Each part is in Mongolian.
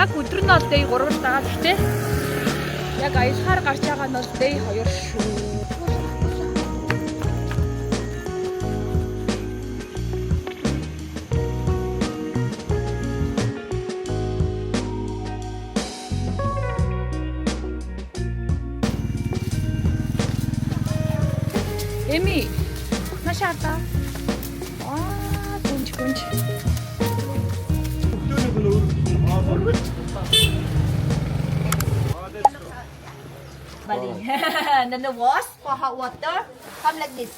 Яг өдөр нь бол day 3-аар дагаад штэ. Яг аялахаар гарч байгаа нь бол day 2 шүү. Эми, машаата. Гүнж. Bali. And then the wash for hot water come like this.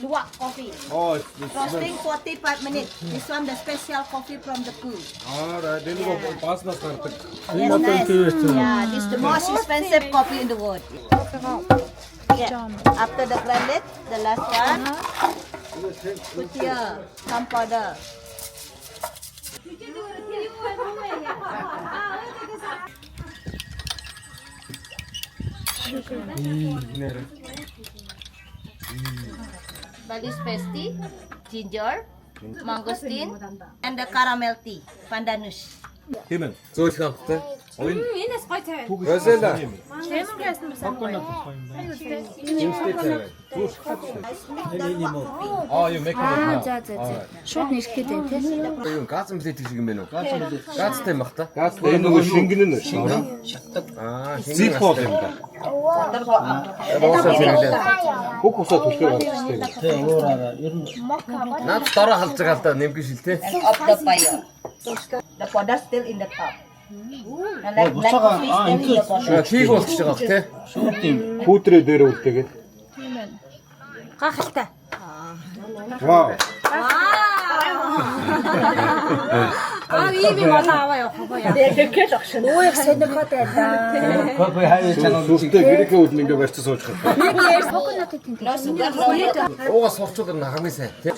Luwak coffee. Oh, it's this Roasting 45 minutes. This one the special coffee from the pool. Alright, then go pass the start. Yes, nice. Yeah, this is the most expensive coffee in the world. Yeah. After the blended, the last one. Put here some powder. Bali pasty, ginger, mangosteen, and the caramel tea, pandanus. Хэмэн. Зөөлх хамттай. Оюун. Энэс гой тавиа. Гойсэла. Лемон грэсэн басан гоё. Oh, you make it. За. Шууд нэрхэд байна те. Юу газ мэлэт шиг юм бэ нүү? Газтай мах та. Газтай энэ нөгөө шингэн нь Аа, зит хоол юм да. Бүх усаа түлхээ болчихсон. Тэ уураараа ер нь наад дараа халж байгаа л да нэмгэн шил те. Of the fire. The powder still in the cup. Like буцаага coffee still in the bottle. Хийг болчих байгаа те. шууд юм. Пүүтрээ дээр үлдээгээд. Гахалтай. Вау. Ийм болоо аваа явах гоё. Тэгэхэд огшин. Уух сонирхолтой байлаа. Кофе хайж чанаа Сүртэй гэрээгээ үл ингээ барьчих сууж байгаа. Уугаас сурчул нь хамгийн сайн те.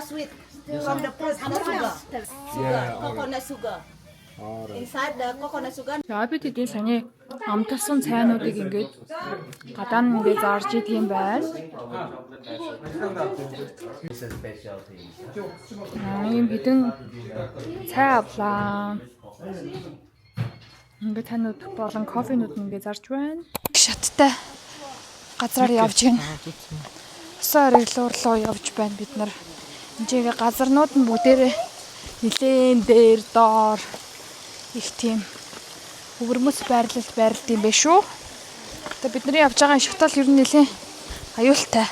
Sweet from the sugar. Coconut sugar. Inside the coconut sugar. За бид эдийн саяны амталсан цайнуудыг ингээд гадаа нь ингээд зарж идэг юм байна. Ийм хэдэн цай авлаа. Ингээд танууд болон кофенууд ингээд зарж байна. Шаттай газраар явж гин. Усаар руу явж байна бид нар. Энд газарнууд нь бүгдээрээ нилээн дээр доор их тийм өвөрмөц байрлалд юм бэ шүү. Тэгээ бидний явж байгаа шатал ер нь нэлээ аюултай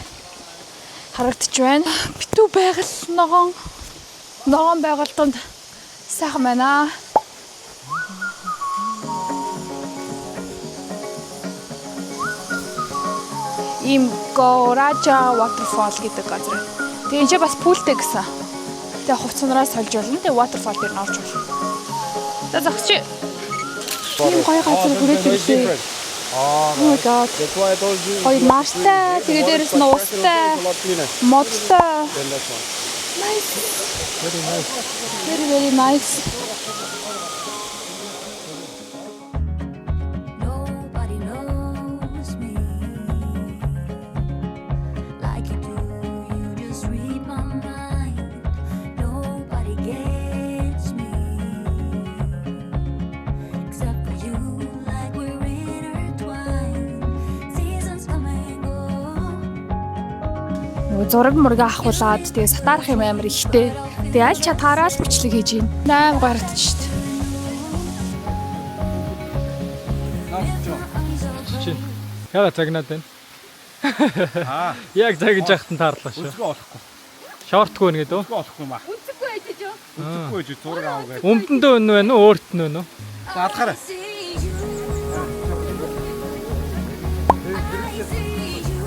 харагдаж байна. Битүү байгаль ногоон байгальтанд сайхан байна. Им Гоража waterfall гэдэг газар. Тэгээ энэ ч бас пүүлтэй гэсэн. Тэгээ хувцснараас сольж болно. Тэгээ waterfall дээр нь орж болно. За зогсч. Ийм гоё газар хүрээд ирлээ. Oh my god. Гоё мартай, тэгээ дээрэс нь устай, модтой. Nice. Very nice. Nobody knows me like you do. You just read my mind. Nobody gets me except for you. Like we're intertwined. Seasons come and go. Нөгөө зураг мураг авахуулаад тэгээ сатаарах юм амар ихтэй. Тэгээ аль чадхаараа л бичлэг хийж гин. 8 гарагт шүү дээ. Яа цагнаад байна. Яг цагж яхад нь таарлаа шүү. Өсгөө олохгүй. Шортгүй нэгэд үү? Олохгүй маа. Үзэхгүй байж юу? Үзэхгүй ч зураг аав гэж. Өмдөндөө өнөө байна уу? Өөрт нь өнөө? Заалахаарай. See you. I see you.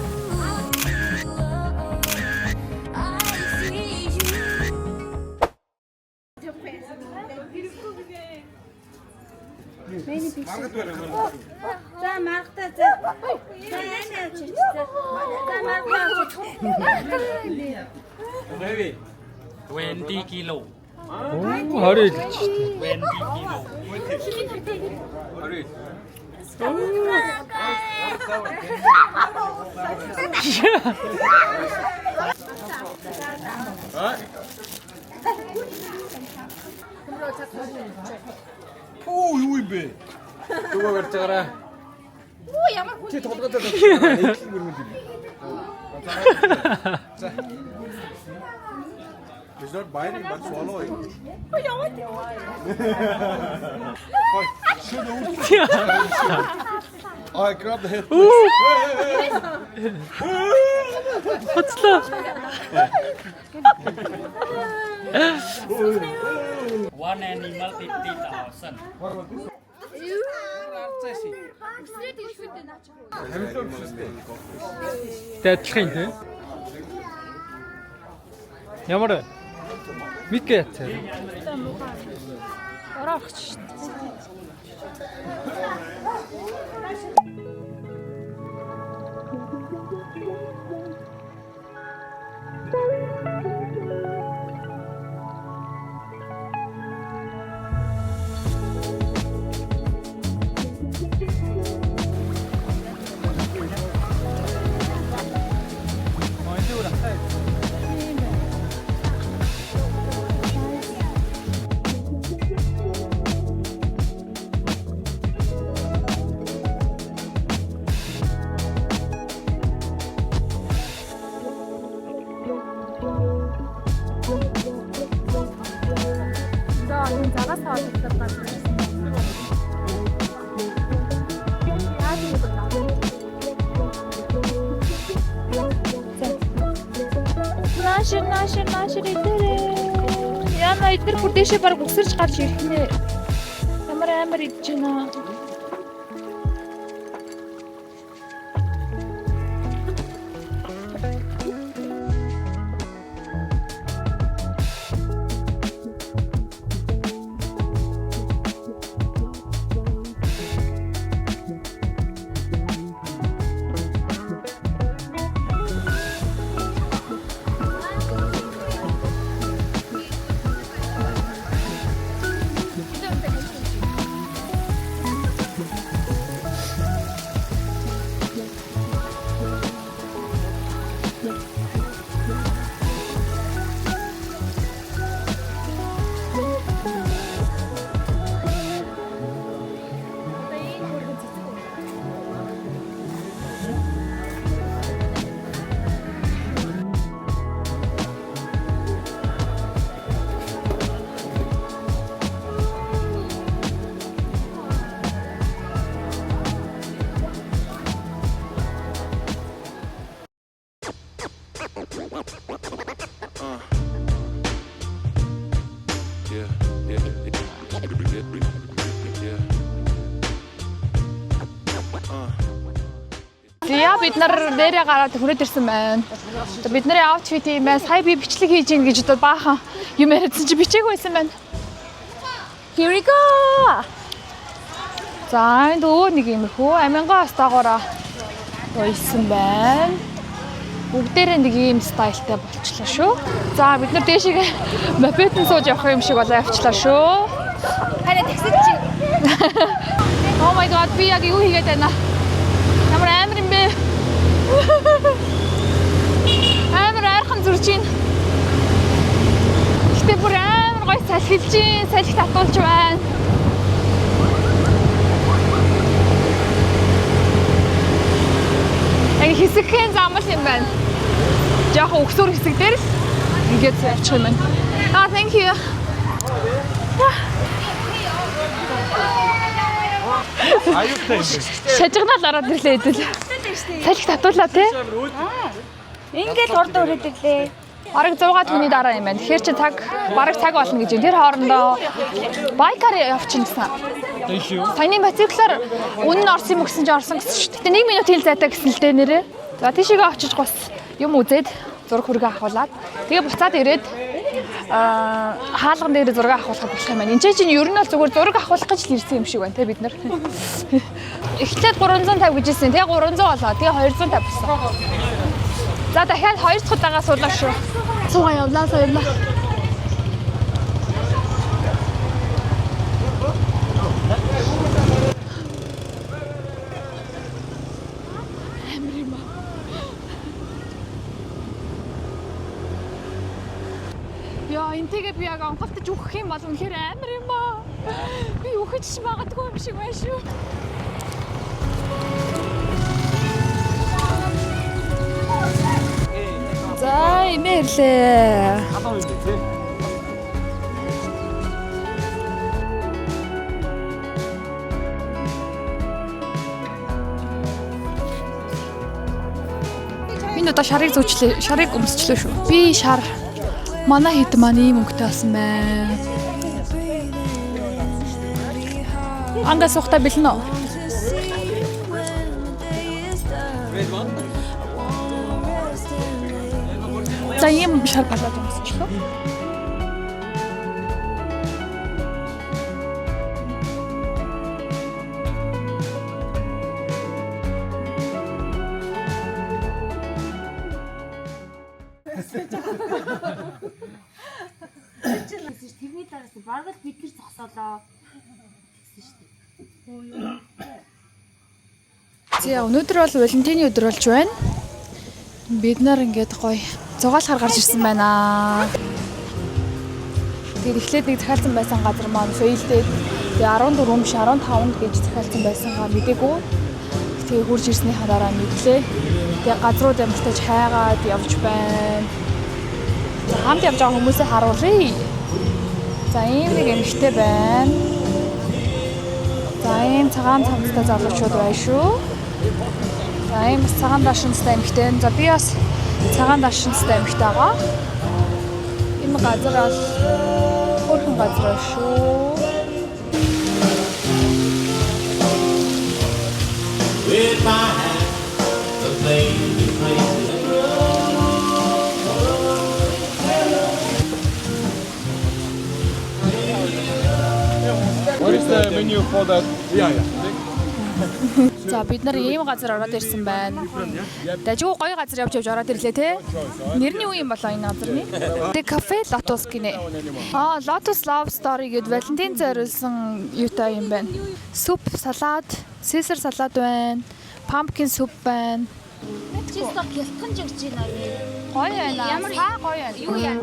За маргата за. За энэ авчиж. За маргата авчиж. 20 кг. Оо 20 л ч. 20 кг. Оо юу юм бэ? Түгөө гарч байгаарай. Чи толгойдоо It's not biting but swallowing. I grabbed the head. Хоцлоо. One animal 50,000. Тэтлэх юм те. Ямар мэдгээ яцаа. Орооч шүү дээ. Наашир идэрээ. Яна эдгээр бүр дэшээ баг үсэрч гарч ирэх нэ. Амар идэж байна. Яа бид нар нэрээ гараад хүрээд ирсэн байна. Бид нарын аутфит юм байна. Сая би бичлэг хийж ийн гэж одоо баахан юм яриадсан чи бичээгүй байсан байна. Here we go. За энэ өө нэг юм хөө амингоо стагаараа ойсон байна. Бүгдээрээ нэг ийм стайлтай болчихлоо шүү. За бид нар дээшээ мопедэн сууж явах юм шиг болоо явчлаа шүү. Харин таксид чи. Oh my god би яг юу хийгээд байна? Ямар амар юм бэ? Амар айрхан зурж байна. Гэтэ бүр амар гоё салхилж байна. Салхи татуулж байна. Яг хэсэгхэн замал юм байна. Жаахан өгсөр хэсэг дээр л ингээд явчих юм байна. Ah, thank you. Аюултай юм бэ? Шажигнаал ороод ирлээ хэдэл. Салхи татуулаа тий. Ингээд урд өрөөд ирлээ. Бараг 6 түүний дараа юм байна. Тэгэхээр чи бараг цаг болно гэж юм. Тэр хоорондоо байкаар явчихна гэсэн. Саяны мотоциклаар үнэн орсон юм гэсэн чи орсон гэсэн шүү. Гэтэ 1 минутын зайтай гэсэн л дээ нэрээ. За тийшээгээ очиж гос юм үзээд зураг хүргээ авахуулаад тэгээ буцаад ирээд хаалган дээр зураг авахуулах болох юм байна. Энд чинь ер нь бол зүгээр зураг авахуулах гэж л ирсэн юм шиг байна те бид нар. Эхлээд 350 гэж ирсэн. Тэгээ 300 болоо. Тэгээ 250 болсон. За дахиад 2 дахь удаага суулаа шүү. Цугаа явлаа суулаа. тэгээ би яг онголтож өгөх юм бол үнэхээр амар юм аа. Би өгөж магадгүй юм шиг байна шүү. За имэрлээ. Халуун юм тий. Энэ одоо шарыг зүүчлээ. Шарыг өмсчлөө шүү. Би шар манай хэд маань ийм өнгөтэй болсон байна. Ангас ухта бэлнэ үү? За ийм шар балаад өмсчлөө. Тэрний дараас бараг л бид нар зогсоолоо. За өнөөдөр бол Валентины өдөр болж байна. Бид нар ингээд гоё зугаалахаар гарч ирсэн байна. Тэгээд эхлээд нэг захиалсан байсан газар маань фейлдээд тэгээ 14 биш 15-нд гэж захиалсан байсангаа мдэггүй. Тэгээ хурж ирснийхаа дараа мэдлээ. Тэгээ газрууд ямартаж хайгаад явж байна. Хамт явж байгаа хүмүүсээ харуулъя. За ийм нэг эмэгтэй байна. За ийм цагаан цамцтай залуучууд байна шүү. За ийм бас цагаан дашинстай эмэгтэй. За би бас цагаан дашинстай эмэгтэй байгаа. Энэ газар бол хөрхэн газар шүү. With my hand, the baby plays. What is the menu for that? Yeah. За бид нар ийм газар ороод ирсэн байна. Дажгүй гоё газар явж ороод ирлээ те. Нэрний юу юм болоо энэ газрын? Тэ кафе Lotus гинэ. Lotus Love Story гэд Валентин зориулсан юутай юм байна. Суп, салат, Caesar салат байна. Pumpkin soup байна. Чисто хялтхан жигж байна. Гоё байна. Ямар гоё байна. юу яа.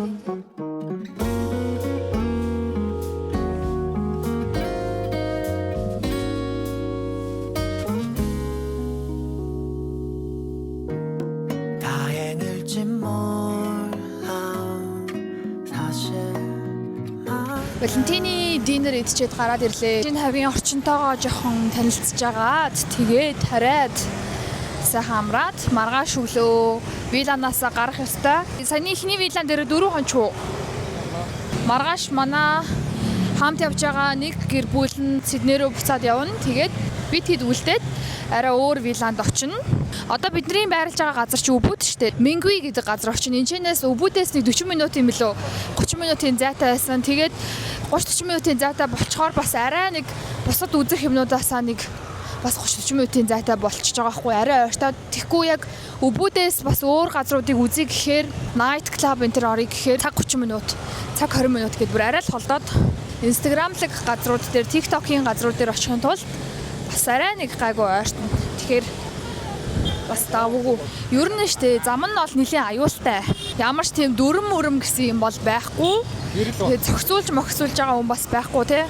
Валентины динер идчихэд гараад ирлээ. Энэ хавийн орчинтойгоо жоохон танилцж агаад тэгээд хараад сайхан амраад маргааш өглөө виланаасаа гарах ёстой. Саяны ихний вилан дээр 4 хонч. Маргааш манай хамт явж байгаа нэг гэр бүл нь Сидней рүү буцаад явна. Тэгээд бид хэд үлдээд арай өөр виланд очино. Одоо бидний байрлаж байгаа газар чи Ubud шүү дээ. Mingui гэдэг газар очино. Энэчнээс Ubud-ээс нэг 40 минутын мөлөө 30 минутын зайтай байсан. Тэгээд 30-40 минутын зайтай болчоор бас арай нэг бусад үзэх юмнуудаасаа нэг бас 30-40 минутын зайтай болчихж байгаа хгүй арай ойртоо. Тэгэхгүй яг Ubud-ээс бас өөр газруудыг үзье гэхээр night club энэ төр орё гэхээр цаг 30 минут, цаг 20 минут гэдээ бүр арай л холдоод Instagram-лэг газрууд дээр, TikTok-ийн газрууд дээр очихын тулд бас арай нэг гайгүй ойртно. Тэгэхээр бас давгүй. Ер нь штэ зам нь бол нэлийн аюултай. Ямар ч тийм дүрм өрөм гэсэн юм бол байхгүй. Тэгээ зөксүүлж мөхсүүлж байгаа хүн бас байхгүй те.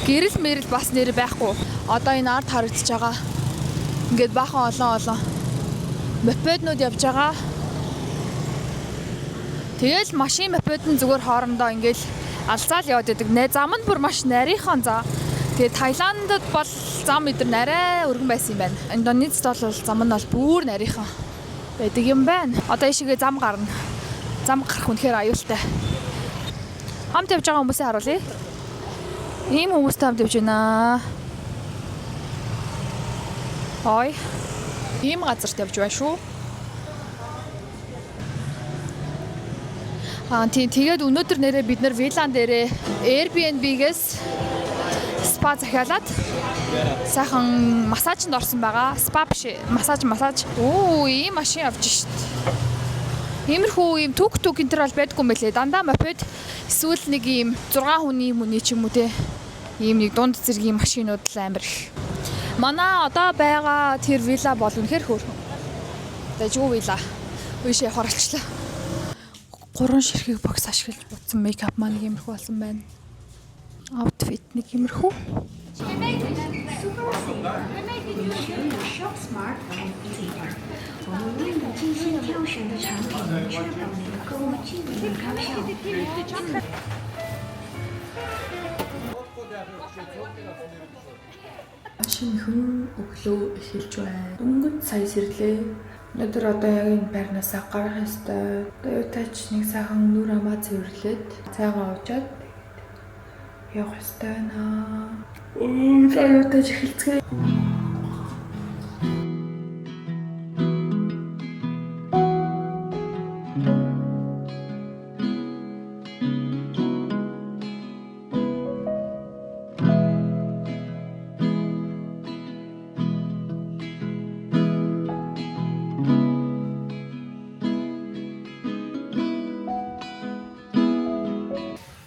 Гэрэл мэрэл бас нэр байхгүй. Одоо энэ ард харагдаж байгаа. Ингээд бахан олон мопеднууд явж байгаа. Тэгэл машин мопед нь зүгээр хоорондоо ингээд алцаал яваад байдаг. Зам нь бүр маш нарийнхан за. Тэгээ Таиландд бол зам эдэр нарай өргөн байсан юм байна. Индонезид бол зам нь бол бүр нарийнхан байдаг юм байна. Одоо ишигээ зам гарна. Зам гарах үнэхээр аюултай. Хамт явж байгаа хүмүүсээ харуулъя. Ийм хүмүүстэй хамт явж байна. Ой. Ийм газарт явж байна шүү. Тэгээд өнөөдөр нэрээ бид нар вилан дээрээ Airbnb-гээс спа захиалаад сайхан массажинд орсон байгаа. Спа биш, массаж. Ийм машин авч шít. Иймэрхүү ийм түк энэ төр бол байдгүй юм байлээ. Дандаа мопед эсвэл нэг ийм 6 хүний ч юм уу те. Ийм нэг дунд зэргийн машинууд л амар их. Манай одоо байгаа тэр вилла бол үнэхээр хөөрхөн. Дажгүй вилла. Үйшээ хоролчлаа. 3 ширхэг бокс ашиглаж бутсан мейкап маань нэг иймэрхүү болсон байна. Outfit нэг иймэрхүү. Шинхэн өглөө эхэлж байна. Өнгөт сая сэрлээ. Өнөөдөр одоо яг энэ байрнаас гарах ёстой. Оюутаач нэг сайхан нүр амаа цэвэрлээд цайгаа уучаад явах ёстой байна. Оюутаач эхэлцгээе.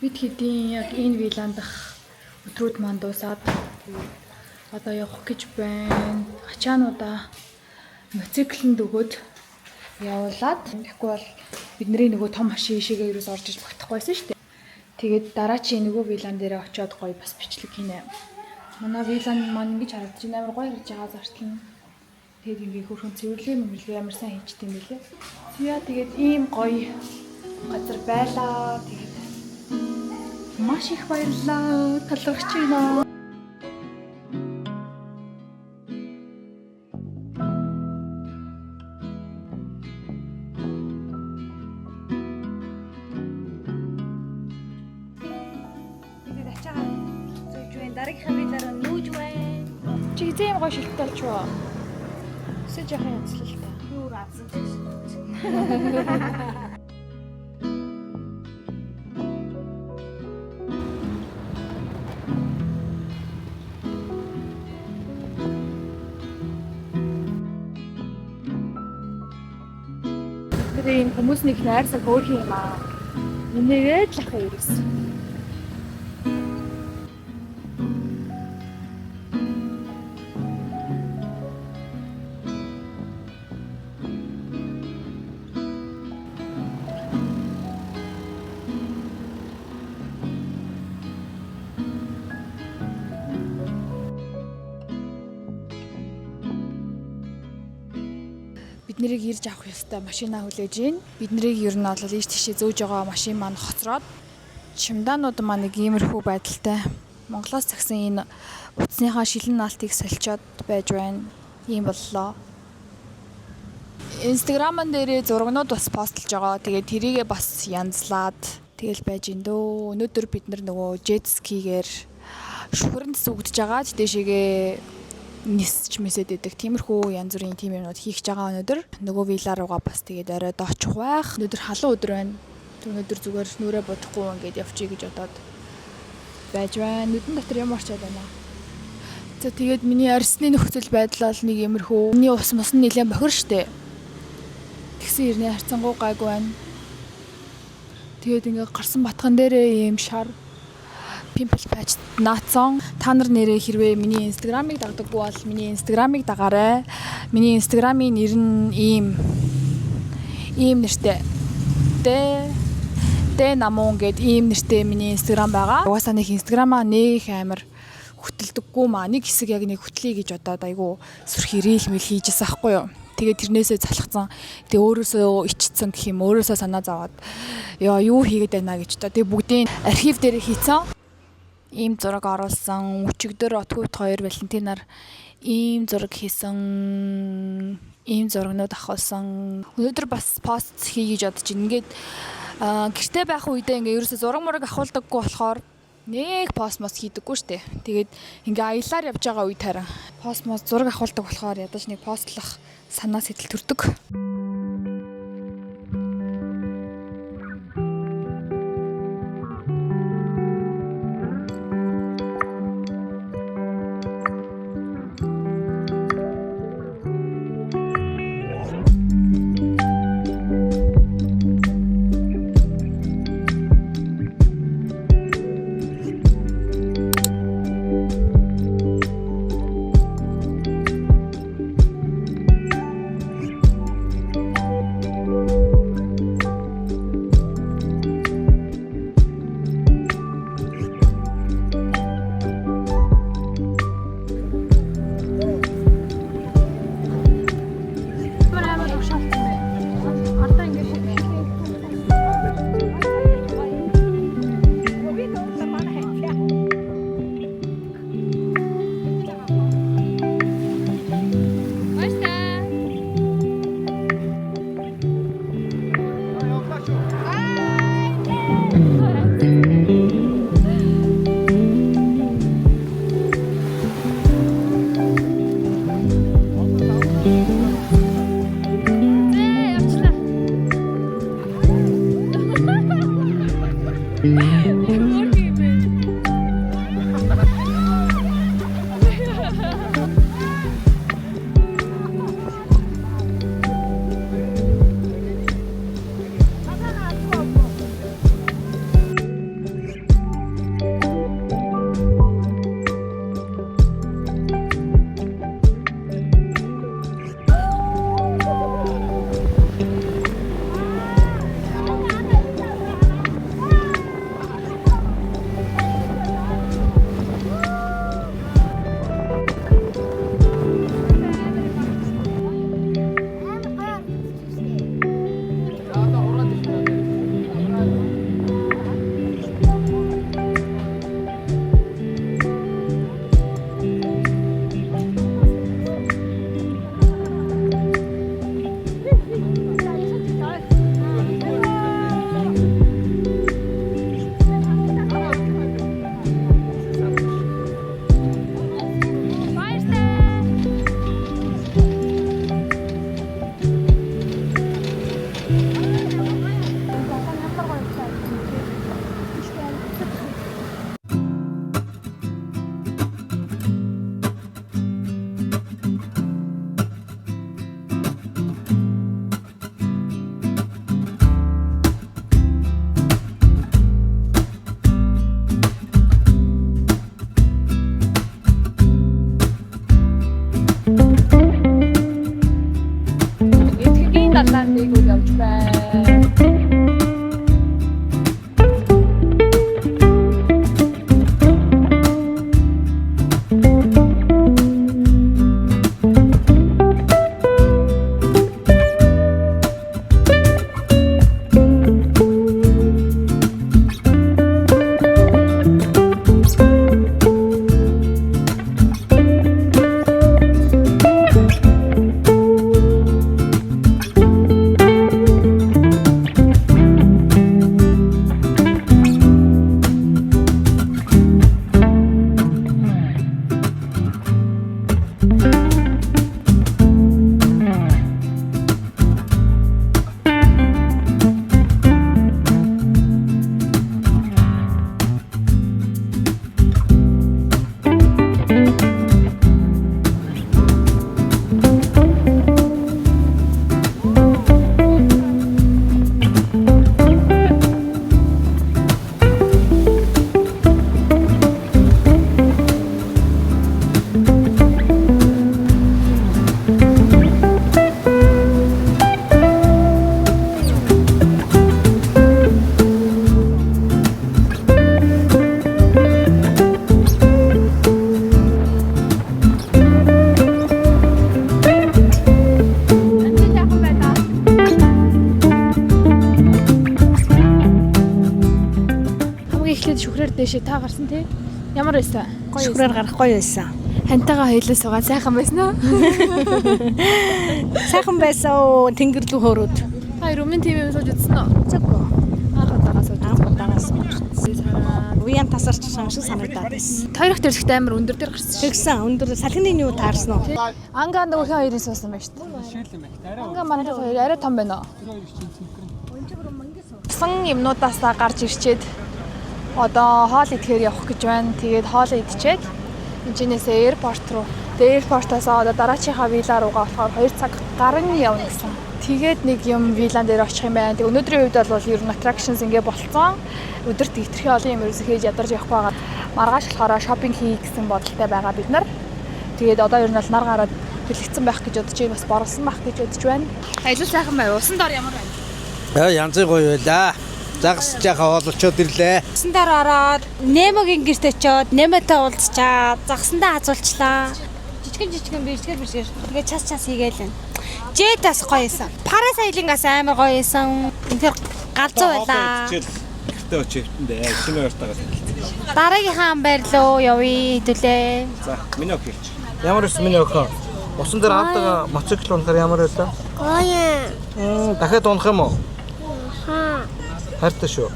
Бид хэдийн яг энэ виланд дах өдрүүд маань дуусаад одоо явах гэж байна. Ачаануудаа моциклэнд өгөөд явуулаад тэгэхгүй бол бидний нөгөө том машин ишээгээ ерөөс орж иж багтахгүйсэн шүү дээ. Тэгээд дараачийн нөгөө вилан дээр очиод гоё бас бичлэг хийнэ. Манай вилан маань ингэж харагдаж байна. Амар гоё харж байгаа зартал нь. Тэгээд ингээ хөрхөн цэвэрлээ мэмлээ ямар сайн хийчихдээ юм бэлээ. Яа тэгээд ийм гоё газар байлаа. Тэгээд маш их баярлалаа. Талархаж байна. Тэгээд ачаагаа зөөж байна. Дараагийнхаа вилараа нүүж байна. Чи зэм гоё шилттэй болж байна. Өсөж яхаа янзлал та. Юу авсан ч. Ийм хүмүүс нэг найрсаг хөөх юм аа. Энийгээ л ахаа ерөөс. Бид нэрийг ирж авах ёстой машинаа хүлээж ийн. Бид нэрийг ер нь бол ийш тийшээ зөөж байгаа машин маань хоцроод чемоданууд маань нэг иймэрхүү байдалтай. Монголоос загсан энэ утасныхаа шилэн наалтыг соличоод байж байна. Ийм боллоо. Instagram-ан дээрээ зургнууд бас постлж байгаа. Тэгээд тэрийгээ бас янзлаад тэгэл байж ин дөө. Өнөөдөр бид нөгөө jet ski-гээр шүхэрэнд зүгдэж байгаа. Дэшегээ нисч мэсэд идэг тиймэрхүү янз бүрийн тим юмнууд хийх гэж байгаа өнөөдөр. Нөгөө вилаа руугаа бас тэгээд оройд очих байх. Өнөөдөр халуун өдөр байна. Өнөөдөр зүгээр нүрээ бодохгүй ингээд явчих гэж бодоод байж байна. Нүдэн дотор юм орчоод байна. За тэгээд миний арьсны нөхцөл байдал бол нэг иймэрхүү. Миний ус мос нь нэлээд бохир штэ. Тэгсэн ирнэ харцангуй гайгүй байна. Тэгээд ингээд гарсан батхан дээрээ ийм шар пимпл патч наацсан. Та нар нэрээ хэрвээ миний инстаграмыг дагдаггүй бол миний инстаграмыг дагаарай. Миний инстаграмын нэр нь ийм нэртэй. Тэ намун гэд ийм нэртэй миний инстаграм байгаа. Угаасаа нэг инстаграмаа нэг амар хөтэлдэггүй маа. Нэг хэсэг яг нэг хөтлөе гэж бодоод айгу сүрх ирээл мэл хийжсэн аахгүй юу. Тэгээд тэрнээсээ залхацсан. Тэгээ өөрөөсөө ичсэн гэх юм. Өөрөөсөө санаа зовоод ёо юу хийгээд байна гэж та. Тэгээ бүгдийн архив дээр хийцэн. Ийм зураг оруулсан. Өчигдөр Отгүйт 2 Валентинаар ийм зураг хийсэн. Ийм зурагнууд авахулсан. Өнөөдөр бас пост хийе гэж бодож байна. Ингээд гэртээ байх үедээ ингээ ерөөсөө зураг мураг авахулдаггүй болохоор нэг пост мос хийдэггүй штэ. Тэгээд ингээ аялаар явж байгаа үед харин пост мос зураг авахулдаг болохоор ядаж нэг постлох санаа сэтэл төрдөг. далайн дээгүүр явж байна. Шүхрээр дэшээ та гарсан тий? Ямар байсан? Шүхрээр гарах гоё байсан. Хантайгаа хоёулаа суугаад сайхан байсан уу? Сайхан байсан уу? Тэнгэр лүү хөөрөөд. Хоёр өмнө тийм юм сууж үзсэн үү? Зөвгүй. Анхудаагаас сууж. Анхудаагаас сууж. Уян тасарч шиг санагдаад байсан. Хоёр дахь тэрхтээ амар өндөр дээр гарсан шүү. Тэгсэн өндөр салхины юу таарсан уу? Ангаа нөгөөхөө хоёрын суусан байна шүү дээ. Шийлэн байх. Ангаа манай хоёр арай том байна уу? Сан юмнуудаас гарч ирчээд одоо хоол идэхээр явах гэж байна. Тэгээд хоол идчихэд энэчнээсээ аэропорт руу. Тэгээд аэропортоос одоо дараачихаа вилла руугаа болохоор 2 цаг гарan явна гэсэн. Тэгээд нэг юм виллан дээр очих юм байна. Тэг өнөөдрийн үед бол ер нь attractions ингээ болцсон. Өдөрт хэтэрхий олон юм ерөөсөө хийж ядарч явах байгаа. Маргааш болохоор шопинг хий гэсэн бодолтой байгаа бид нар. Тэгээд одоо ер нь бол нар гараад бэлэгдсэн байх гэж бодож байна. Бас борлсон байх гэж бодож байна. Аялал сайхан байв. Усан дор ямар байна? Янзын гоё байлаа. Загсж яхаа олчод ирлээ. Загсан дараа ороод Немогийн гэрт очиод Немотой уулзчаад загсандаа хазуулчлаа. Жижигэн бэрчгээр. Тэгээ час хийгээл. Жэтас гоё байсан. Парасайлингаас амар гоё байсан. Үнэхээр галзуу байлаа. Гэртээ очивтэндээ шинэ ойртойгоо танилцсан. Дараагийнхаа байр руу явъя хэдүүлээ. За, миний өгч. Ямар өс миний өгөө. Усан дээр авдаг мотоцикл унахаар ямар байлаа? Гоё. Дахиад унах юм уу? Хайртай шүү.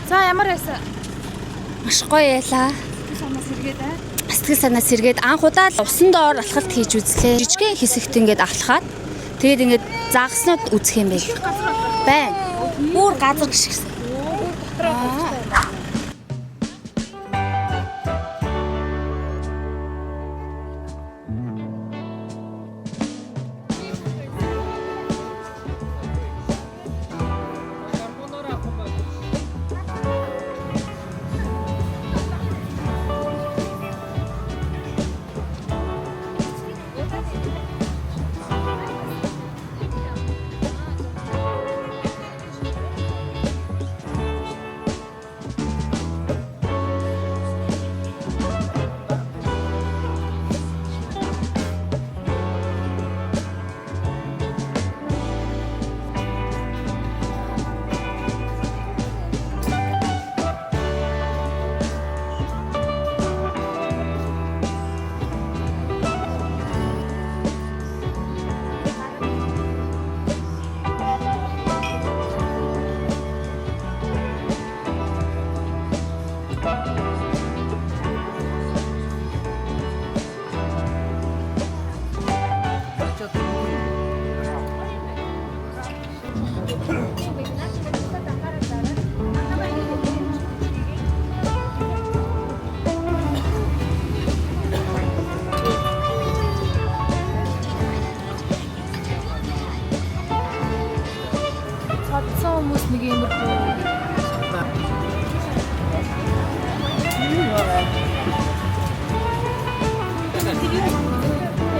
За ямар байсан? Маш гоё ялаа. Сэтгэл санаа сэргээд анх удаа л усан доор алхалт хийж үзлээ. Жижигхэн хэсэгт ингээд алхаад тэгээд ингээд загснууд үзэх юм бэ. Байна. Бүр газар гიშгсэн.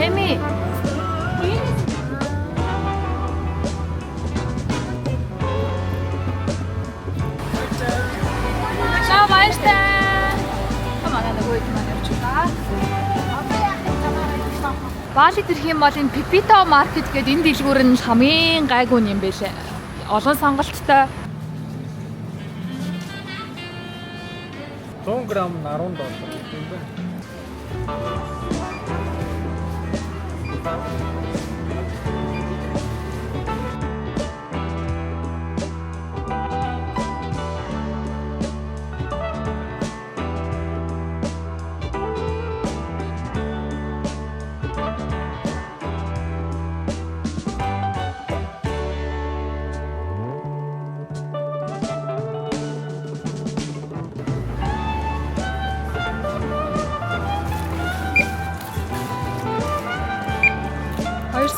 Эми. Бали дэрх юм бол энэ Pepito Market гэдэг энэ дэлгүүр нь хамгийн гайгүй юм байлээ. Олон сонголттой. 100 г нь $10 юм байна.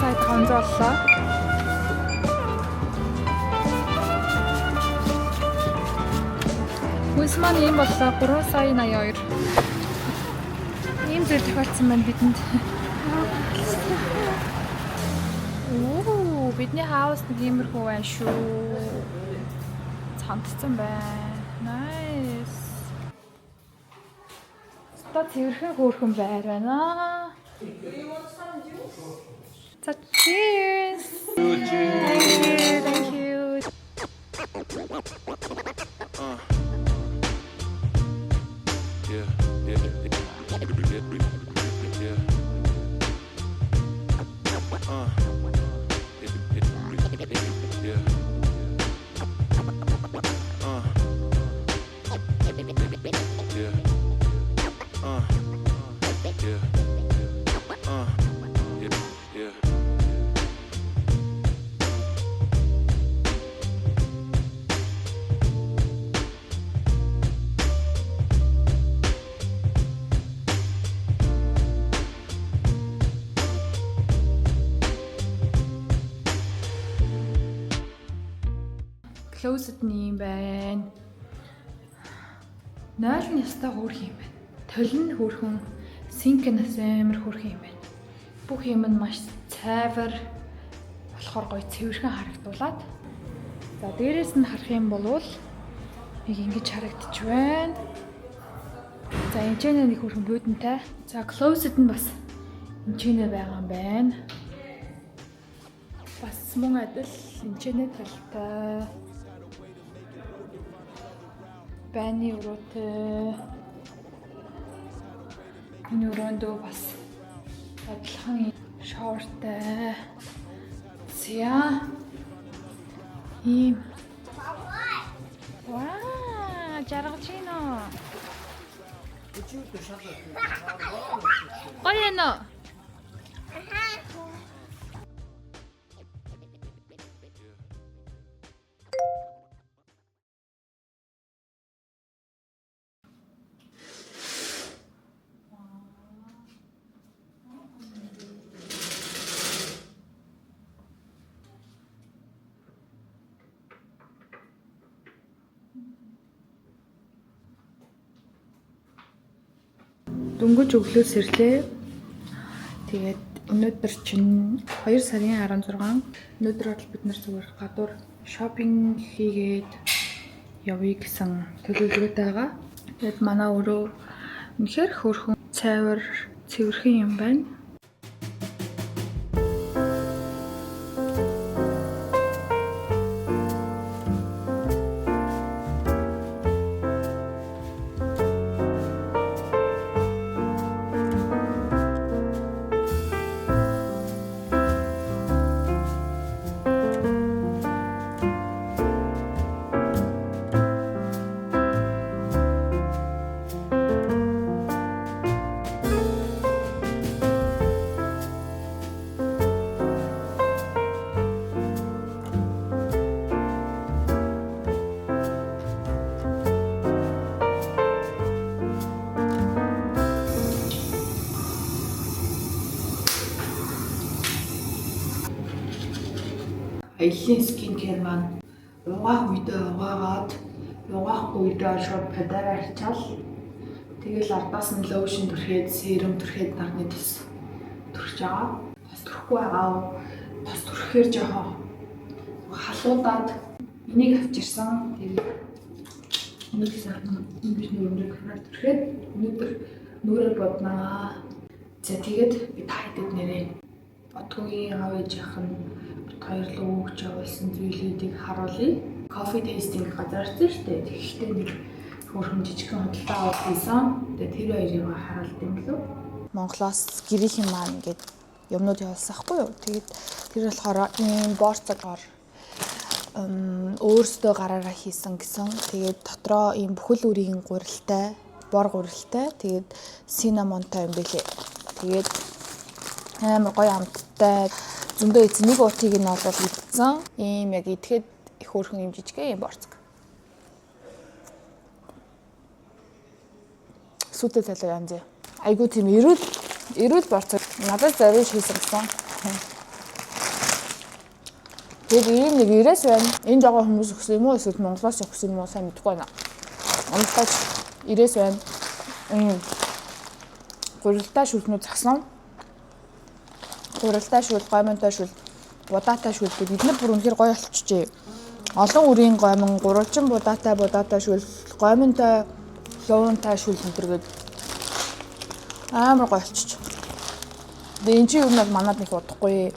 Сайд 500 боллоо. Хүйс маань ийм боллоо. 3 сая 82. Ийм зүйл тохиолдсон байна бидэнд. Оо, бидний хаус нэг иймэрхүү байна шүү. Цантцсан байна. Nice. Та цэвэрхэн хөөрхөн байр байна. So cheers! Thank you. Closet нь юм байна. 0 нь ястаа хөөрх юм байна. Толин нь хөөрхөн, синк нь амар хөөрх юм байна. Бүх юм нь маш цайвар болохоор гоё цэвэрхэн харагдуулаад. За дээрээс нь харах юм бол нэг ингэж харагдчих байна. За энэ ч нэг хөөрхөн буудантай. За closet нь бас энэ ч байгаа юм байна. Бас мөн адил энэ ч талтай. Бани өрөөтэй. Энэ өрөөндөө бас адилхан шоортой. Зя. Ийм. Ваа, жаргаж гинөө. Гоё нэ. Дөнгөж өглөө сэрлээ. Тэгээд өнөөдөр чинь 2 сарын 16. Өнөөдөр бол бид нар зүгээр гадуур шопинг хийгээд явъя гэсэн төлөвлөгөөтэй байгаа. Тэгээд манай өрөө үнэхээр хөөрхөн, цайвар, цэвэрхэн юм байна. Аяллаа скин кэр маань угаах үедээ угаагаад угаахгүй үедээ шууд педараар арчаал. Тэгэл ардаас нь лошн түрхээд, серум түрхээд нарны тос түрхэж байгаа. Тос түрхгүй байгаа. Тос түрхэхээр жоохон халуудаад энийг авчирсан. Тэгээд нэг сард энэ бид нөрөөр түрхээд өнөөдөр нүрээ боднаа. За тэгээд би та хэдэд нэрээ Отгогийн аав ээжийнх нь хоёрлоо өгч явуулсан зүйлүүдийг харуулъя. Кофе тейстинг газарсан шүү дээ. Тэгэхдээ нэг хөөрхөн жижигхэн худалдаа аваад байсан. Тэгээд тэр хоёрыг харуулдаг юм лөө. Монголоос гэрийнхэн маань ингээд юмнууд явуулсан хгүй юу. Тэгээд тэр болохоор ийм борцогоор өөрсдөө гараараа хийсэн гэсэн. Тэгээд дотроо ийм бүхэл үрийн гурилтай, бор гурилтай. Тэгээд синамонтой юм бэлээ. Тэгээд амар гоё амттай зөндөө эцэг нэг уутыг нь олвол идсэн. Ийм яг идэхэд их хөөрхөн юм жижигхэн юм борцог. Сүтэ цалуу янз. Айгуу тийм эрүүл борцог. Надад зориулж хийсэн гэсэн. Тэгээд ийм нэг 90-аас байна. Энэ жоо хүмүүс өгсөн юм уу эсвэл Монголоос өгсөн юм уу сайн мэдэхгүй байна. Онцгой 90-аас байна. Гурилтай шүлнүүд засан. Гурилтай шүл, гомонтой шүл, будаатай шүл гэдэг эдгээр бүр үнэхээр гоё болчихжээ. Олон үрийн гомон, гурвалжин будаатай шүл, гомонтой, луунтай шүл өнтөргээд амар гоё болчих. Тэгээ энэ чинь юу нэг манад нэг удахгүй.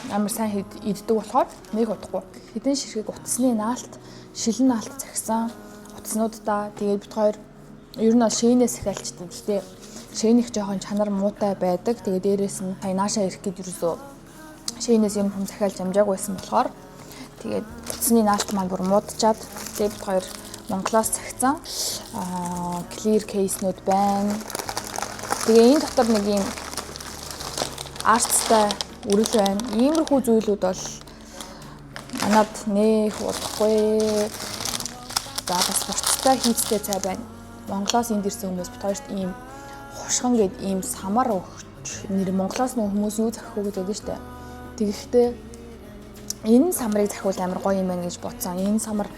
Амар сайн иддэг болохоор нэг удахгүй. Хэдэн ширхэг утасны наалт, шилэн наалт цагсан утаснуудаа тэгээд бид хоёр ер нь шээнээс ихэлчдэг тийм. Шээнийх жоохон чанар муутай байдаг. Тэгээд дээрээс нь наашаа ирэх гээд ерөөсөө шээнээс юм хүм захиалж амжаагүй байсан болохоор тэгээд утасны наалт маань бүр муудчаад тэгээд бид хоёр Монголоос цагсан clear case-нүүд байна. Тэгээ энэ дотор нэг юм артстай үрэл байна. Иймэрхүү зүйлүүд бол манад нэх удахгүй. За бас борцтой хийцтэй цай байна. Монголоос энд ирсэн хүмүүс бид хоёрт ийм хушган гээд ийм самар өгч нэр Монголоос нөө хүмүүс юу захих уу гэдэг нь шүү дээ. Тэгэхдээ энэ самрыг захиул амар гоё юм байна гэж бодсон. Энэ самар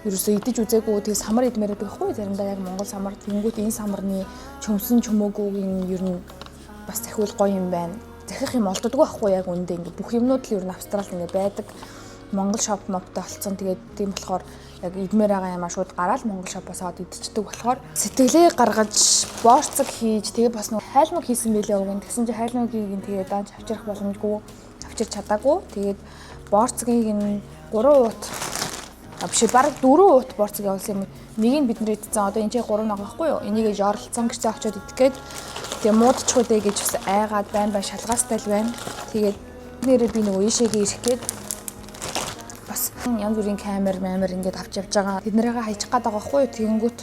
ерөөсөө идэж үзээгүй. Тэгээ самар идмээр байдаг хгүй заримдаа яг Монгол самар тэнгүүт энэ самарны чөмсөн чөмөөгүйгийн ер нь бас захиул гоё юм байна. Захих юм олддоггүй байхгүй яг үндэ ингээ бүх юмнууд л ер нь Австралид ингээ байдаг. Монгол шоп моптой болцсон. Тэгээд тийм болохоор яг идмээр байгаа юм а шууд гараад Монгол шопоос аваад идчихдэг болохоор сэтгэлээ гаргаж борцог хийж тэгээ бас нэг хайлмаг хийсэн байлээ өгөн. Тэгсэн чинь хайлмагийг нь тэгээ дааж авчрах боломжгүй авчирч чадаагүй. Тэгээд борцогийг нь 3 уут биш бараг 4 уут борцог явуулсан юм. Нэг нь бидний идсэн одоо энэ чинь 3 байгаа байхгүй юу? Энийг жоорлцсон гэрчээ очиод идэх гээд тэгээ муудчих үдэ гэж бас айгаад байн шалгаастай л байна. Тэгээд нэрээ би нөгөө ийшээгээ ирэх гээд бас янз бүрийн камер ингээд авч явж байгаа. Тэднэрээ хайчих гээд байгаа байхгүй юу? Тэгэнгүүт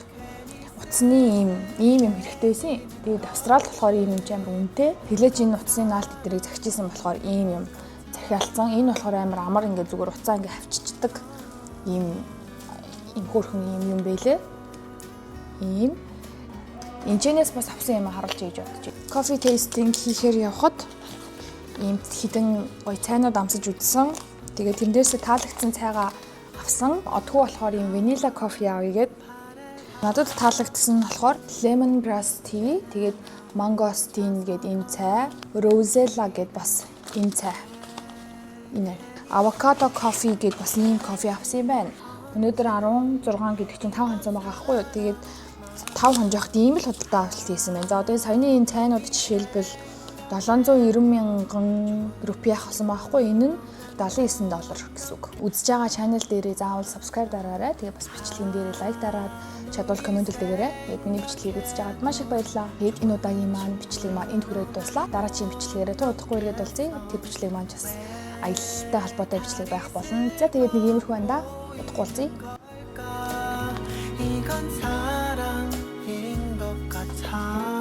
утасны ийм юм хэрэгтэйсэн. Тэгээд Австралид болохоор ийм юм амар үнэтэй. Тэглэж энэ утасны наалт эднэрийг захижсэн болохоор ийм юм захиалцсан. Энэ болохоор амар амар ингээд зүгээр уцаа ингээд хавччихдаг. Ийм хөөрхөн юм байлээ. Ийм энэчнээс бас авсан юм харуулж ийж бодож байна. Coffee tasting хийхээр явхад ийм хідэн гоё цайнууд амсаж үзсэн. Тэгээд тэндээсээ таалагдсан цайгаа авсан. Одгүй болохоор ийм vanilla coffee авъя гээд надад таалагдсан нь болохоор lemongrass tea, тэгээд mangosteen гээд энэ цай, rosella гээд бас энэ цай. Энэ avocado coffee гээд бас ийм кофе авсан юм байна. Өнөөдөр 16 гэдэг чинь 5 хонцоо байгаа хгүй юу. Тэгээд 5 хон жоохт ийм л худалдаа авалт хийсэн байна. За одоо саяны энэ цайнууд жишээлбэл 790 мянган рупи авсан байхгүй. Энэ нь $79 гэсэн үг. Үзэж байгаа channel дээрээ заавал subscribe дараарай. Тэгээ бас бичлэгэн дээрээ лайк дараад чадвал комент үлдээгээрэй. Яг миний бичлэгийг үзэж байгаад маш их баярлалаа. Тэгээд энэ удаагийн маань бичлэг маань энд хүрээд дуслаа. Дараагийн бичлэгээрээ тур удахгүй иргэд болцъя. Тэр бичлэг маань ч бас аялалтай холбоотой бичлэг байх болно. За тэгээд нэг иймэрхүү байна да. Удахгүй болцъя. 이건 사랑인 것 같아.